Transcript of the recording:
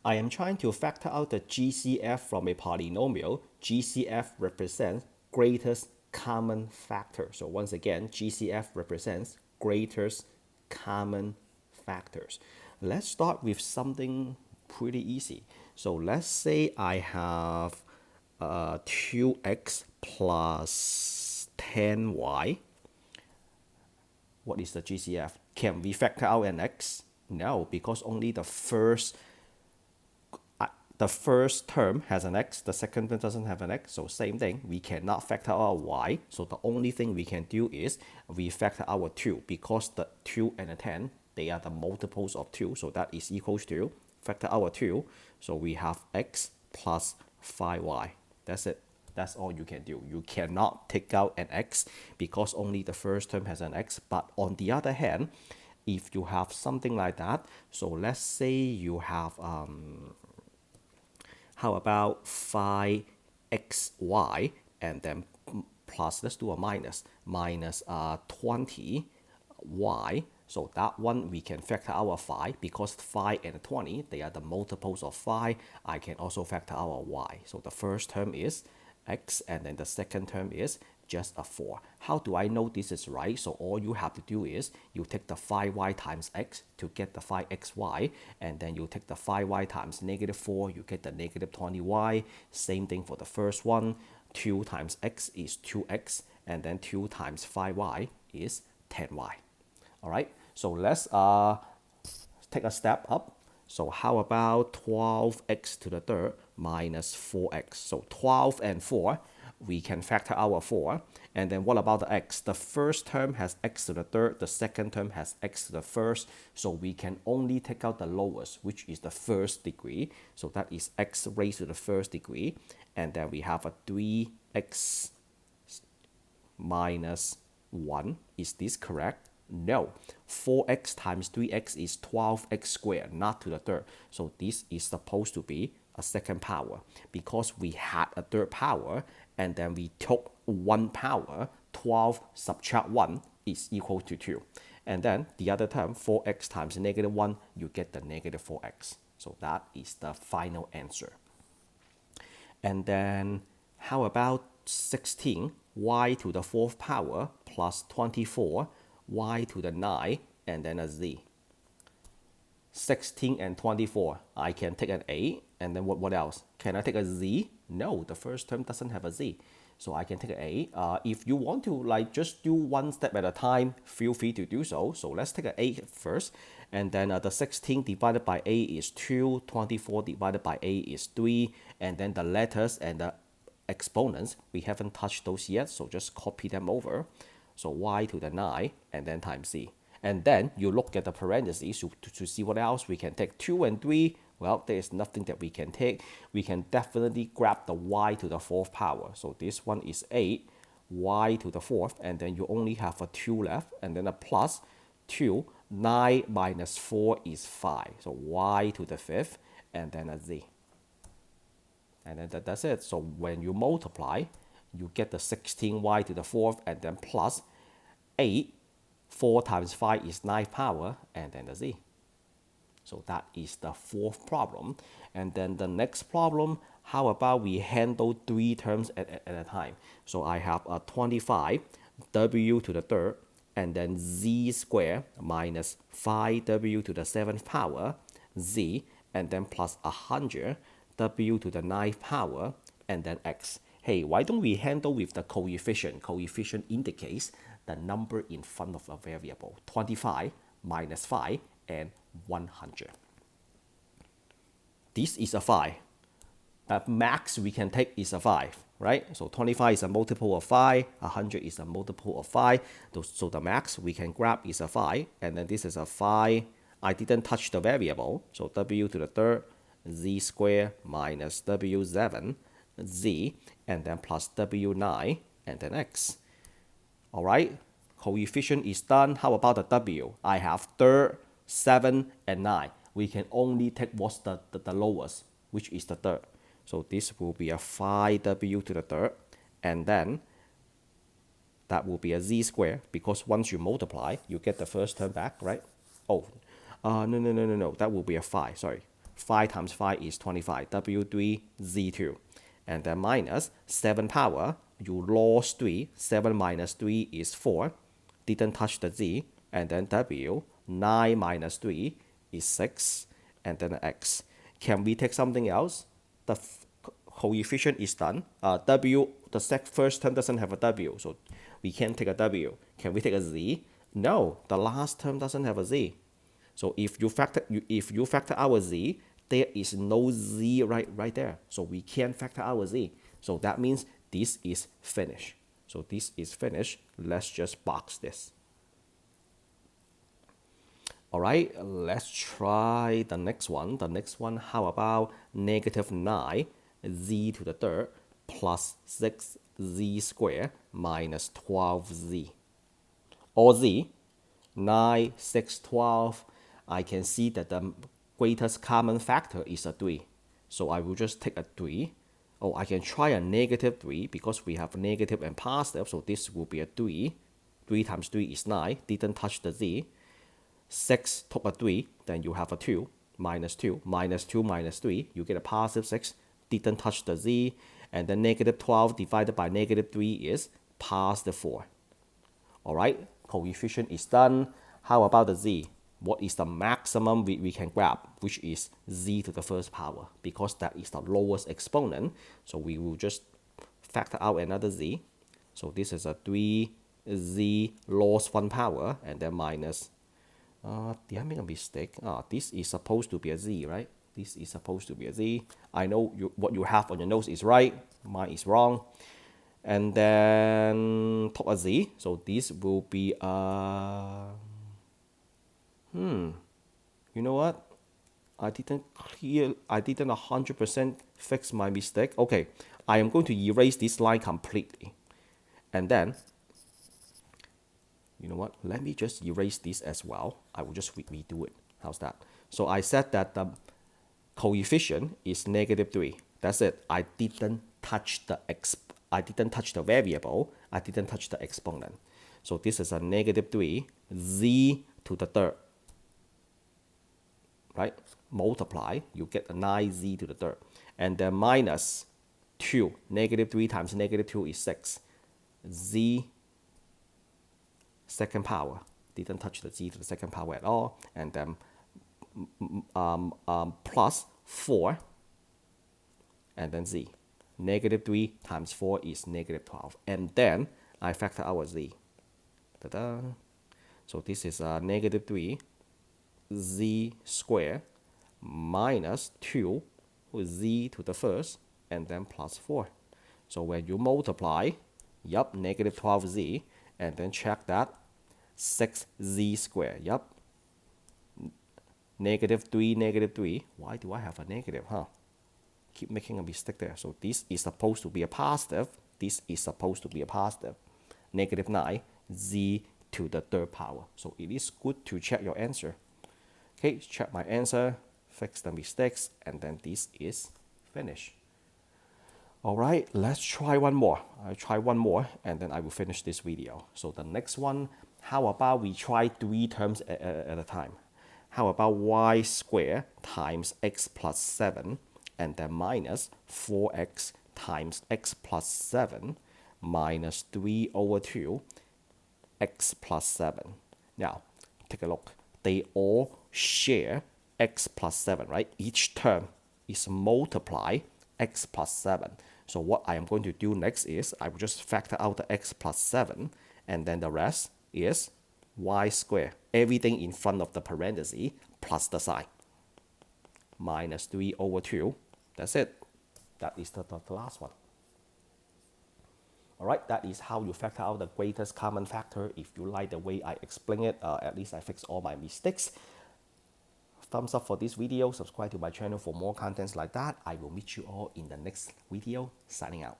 I am trying to factor out the GCF from a polynomial. GCF represents greatest common factor. So once again, GCF represents greatest common factors. Let's start with something pretty easy. So let's say I have 2x plus 10y. What is the GCF? Can we factor out an x? No, because only the first term has an x, the second term doesn't have an x, so same thing, we cannot factor out y. So the only thing we can do is we factor out 2, because the 2 and the 10, they are the multiples of 2, so that is equals to factor out 2, so we have x plus 5y. That's it. That's all you can do. You cannot take out an x because only the first term has an x. But on the other hand, if you have something like that, so let's say you have how about 5xy and then plus, let's do a minus 20y. So that one we can factor out 5 because 5 and 20, they are the multiples of 5. I can also factor out y. So the first term is x and then the second term is just a 4. How do I know this is right? So all you have to do is you take the 5y times x to get the 5xy, and then you take the 5y times negative 4, you get the negative 20y. Same thing for the first one. 2 times x is 2x, and then 2 times 5y is 10y. All right, so let's take a step up. So how about 12x to the third minus 4x? So 12 and 4, we can factor out 4. And then what about the x? The first term has x to the third, the second term has x to the first. So we can only take out the lowest, which is the first degree. So that is x raised to the first degree. And then we have a 3x minus 1. Is this correct? No. 4x times 3x is 12x squared, not to the third. So this is supposed to be a second power. Because we had a third power, and then we took 1 power, 12 subtract 1 is equal to 2. And then the other term, 4x times negative 1, you get the negative 4x. So that is the final answer. And then how about 16, y to the 4th power plus 24, y to the 9, and then a z. 16 and 24, I can take an a, and then what else? Can I take a z? No, the first term doesn't have a z. So I can take an a. If you want to like just do one step at a time, feel free to do so. So let's take an a first. And then the 16 divided by a is 2, 24 divided by a is 3, and then the letters and the exponents, we haven't touched those yet, so just copy them over. So y to the 9 and then times z. And then you look at the parentheses to see what else we can take. 2 and 3, well, there is nothing that we can take. We can definitely grab the y to the 4th power. So this one is 8, y to the 4th, and then you only have a 2 left, and then a plus 2. 9 minus 4 is 5. So y to the 5th, and then a z. And then that's it. So when you multiply, you get the 16y to the 4th, and then plus 8. 4 times 5 is 9 power, and then the z. So that is the 4th problem. And then the next problem, how about we handle 3 terms at a time? So I have a 25, w to the 3rd, and then z squared minus 5w to the 7th power, z, and then plus 100, w to the 9th power, and then x. Hey, why don't we handle with the coefficient? Coefficient indicates the number in front of a variable. 25 minus 5 and 100. This is a 5. The max we can take is a 5, right? So 25 is a multiple of 5, 100 is a multiple of 5. So the max we can grab is a 5, and then this is a 5. I didn't touch the variable, so w to the 3rd, z squared minus w7, z, and then plus w9, and then x. All right, coefficient is done. How about the w? I have 3rd, 7, and 9. We can only take what's the lowest, which is the 3rd. So this will be a 5w to the 3rd, and then that will be a z squared, because once you multiply, you get the first term back, right? Oh, no, that will be a 5, sorry. 5 times 5 is 25, W3, Z2. And then minus 7 power, you lost 3, 7 minus 3 is 4, didn't touch the Z, and then W, 9 minus 3 is 6, and then X. Can we take something else? The coefficient is done. W, the first term doesn't have a W, so we can't take a W. Can we take a Z? No, the last term doesn't have a Z. So if you factor our Z, there is no Z right there. So we can't factor our Z. So that means this is finished. So this is finished. Let's just box this. All right, let's try the next one. The next one, how about negative 9 Z to the third plus 6Z squared minus 12Z. Or Z, 9, 6, 12. I can see that the greatest common factor is a 3. So I will just take a 3. Oh, I can try a negative 3 because we have negative and positive. So this will be a 3. 3 times 3 is 9. Didn't touch the Z. 6 took a 3. Then you have a 2. Minus 2. Minus 2 minus 3. You get a positive 6. Didn't touch the Z. And then negative 12 divided by negative 3 is positive 4. All right. Coefficient is done. How about the Z? What is the maximum we can grab, which is Z to the first power, because that is the lowest exponent. So we will just factor out another Z. So this is a 3Z lost 1 power, and then minus, did I make a mistake? This is supposed to be a Z, right? This is supposed to be a Z. I know what you have on your notes is right, mine is wrong. And then top a Z, so this will be you know what? I didn't 100% fix my mistake. Okay, I am going to erase this line completely. And then, you know what? Let me just erase this as well. I will just redo it. How's that? So I said that the coefficient is negative 3. That's it. I didn't touch the variable. I didn't touch the exponent. So this is a negative 3 Z to the third. Right? Multiply, you get a 9Z to the third. And then minus 2. Negative 3 times negative 2 is 6. Z second power. Didn't touch the Z to the second power at all. And then plus 4. And then Z. Negative 3 times 4 is negative 12. And then I factor out Z. Ta-da. So this is negative 3 Z squared minus 2 Z to the first, and then plus 4. So when you multiply, yup, negative 12Z, and then check that, 6Z squared, yup. Negative 3. Why do I have a negative, huh? Keep making a mistake there. So this is supposed to be a positive. This is supposed to be a positive. Negative 9, Z to the third power. So it is good to check your answer. Okay, check my answer, fix the mistakes, and then this is finished. All right, let's try one more. I'll try one more, and then I will finish this video. So the next one, how about we try 3 terms at a time? How about y squared times x plus 7, and then minus 4x times x plus 7 minus 3 over 2 x plus 7. Now, take a look. They all share x plus 7, right? Each term is multiply x plus 7. So what I am going to do next is I will just factor out the x plus 7, and then the rest is y squared. Everything in front of the parenthesis plus the sign. Minus 3 over 2. That's it. That is the last one. All right, that is how you factor out the greatest common factor. If you like the way I explain it, at least I fixed all my mistakes. Thumbs up for this video. Subscribe to my channel for more contents like that. I will meet you all in the next video. Signing out.